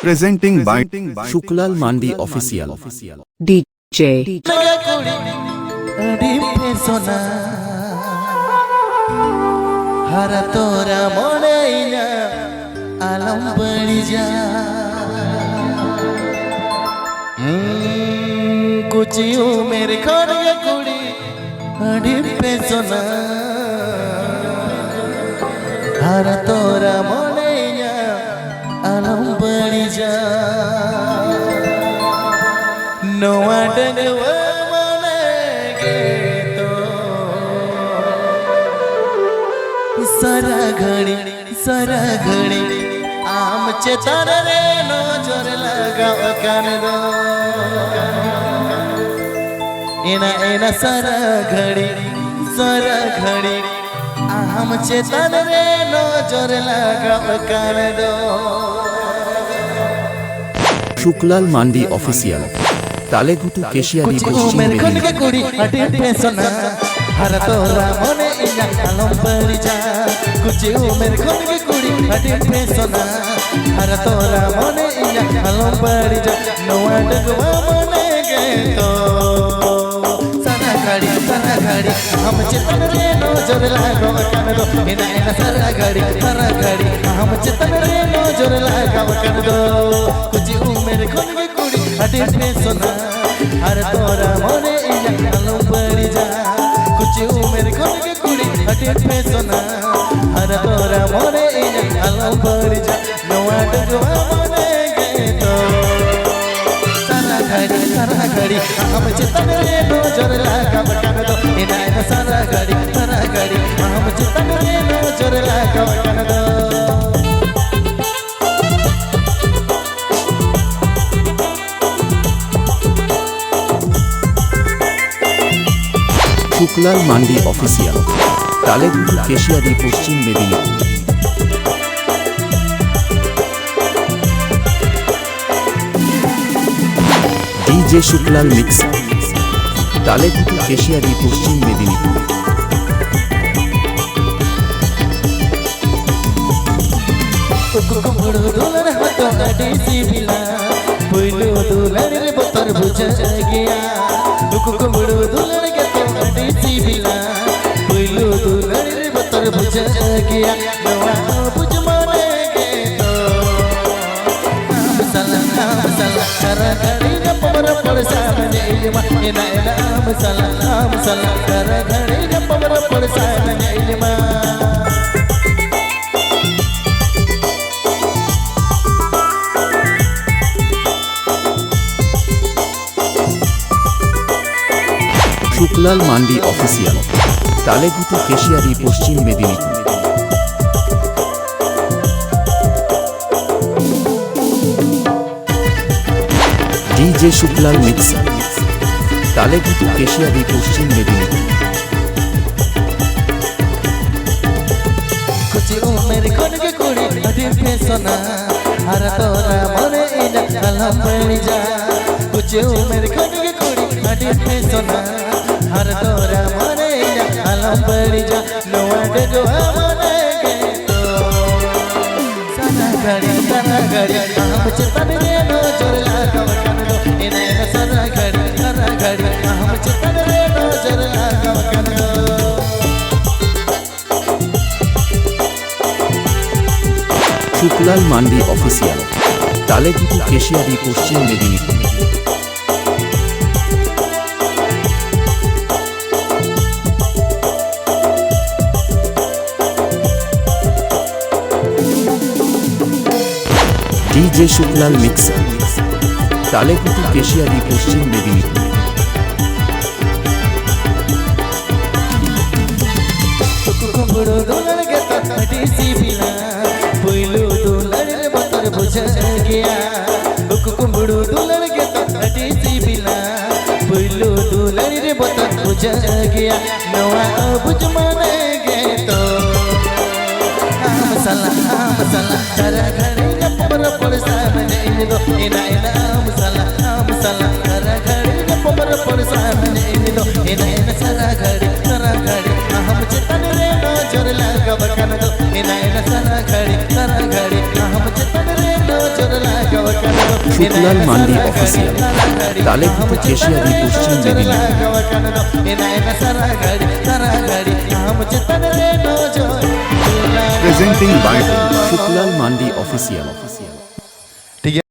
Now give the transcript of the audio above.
Presenting by Shuklal Mandi Official. DJ हरा तोरा मोनैया आलम बड़ी जा कुछ मेरे घर के कुड़ी अड़ी पे सोना हरा तोरा मोनैया आलम बड़ी जा नवा डंगवा सारा घड़ी आम चेतन रे नजर लगाव कर दो एना सारा घड़ी आम चेतन रे नजर लगाव कर दो Shuklal Mandi Official. Talegutu Keshiari Pashchim Medinipur. हरा तोरा मोने इना आलम बड़ी जा कुछ उम्र खुद की कुड़ी अटे पे सोना हरा तोरा मोने इना आलम बड़ी जा नवा डगवा मोने गए तो सारा घड़ी हम चितन रे नजर लगाव कर दो इना सारा घड़ी हम चितन रे नजर लगाव कर दो कुछ उम्र खुद की कुड़ी अटे पे सोना हरा तोरा मोने इना आलम बड़ी जा कुछ उम्र खुद के कुड़ी अटे पे सोना हरा तोरा मोरे इना आलम बड़ी जा नवा डगवा मोने गए तो सारा घड़ी हम चितन रे नजर लगाव कर दो इना सारा घड़ी हम चितन रे नजर लगाव कर दो Shuklal Mandi Official. Talegutu Keshiari Pashchim Medinipur. DJ Shuklal Mix. Talegutu Keshiari Pashchim Medinipur. कुकुमुड़ो दुलर हाथो अडेसी बिला पुइलो दुलर रे बतर बुझ गया कुकुमुड़ो दुलर के तो अडेसी बिला पुइलो दुलर रे बतर बुझ गया नवा बुझ माने के तो हम सला कर घड़ी न पमर पड़ सामने इल्मा इना हम सला कर घड़ी न पमर पड़ सामने इल्मा Shuklal Mandi Official. Talegutu Keshiari Pashchim Medinipur. DJ Shuklal Mix. Talegutu Keshiari Pashchim Medinipur. कुछ उम्र खुद के कुड़ी अटे पे सोना हरा तोरा मोने इना आलम बड़ी जा कुछ उम्र खुद के कुड़ी अटे पे सोना हरा तोरा मोने इना आलम बड़ी जा नवा डगवा मोने गए तो सारा घड़ी हम चितन रे नजर लगाव कर दो इना सारा घड़ी हम चितन रे नजर लगाव कर दो Shuklal Mandi Official. Talegutu Keshiari Pashchim Medinipur. DJ Shuklal Mix. Talegutu Keshiari Pashchim Medinipur. कुकुमुड़ो दुलर के तो अडेसी बिला पुइलो दुलर रे बतर बुझ गया कुकुमुड़ो दुलर के तो अडेसी बिला पुइलो दुलर रे बतर बुझ गया नवा बुझ माने गए तो हम सला कर घड़ी न पमर पड़ सामने दो इना हम सला कर घड़ी न पमर पड़ सामने दो इना सारा घड़ी हम चितन रे नजर लगाव कर दो इना सारा घड़ी हम चितन रे नजर लगाव Suklal Mandi official Talepur Keshiary Paschim Medinipur presenting by Suklal Mandi official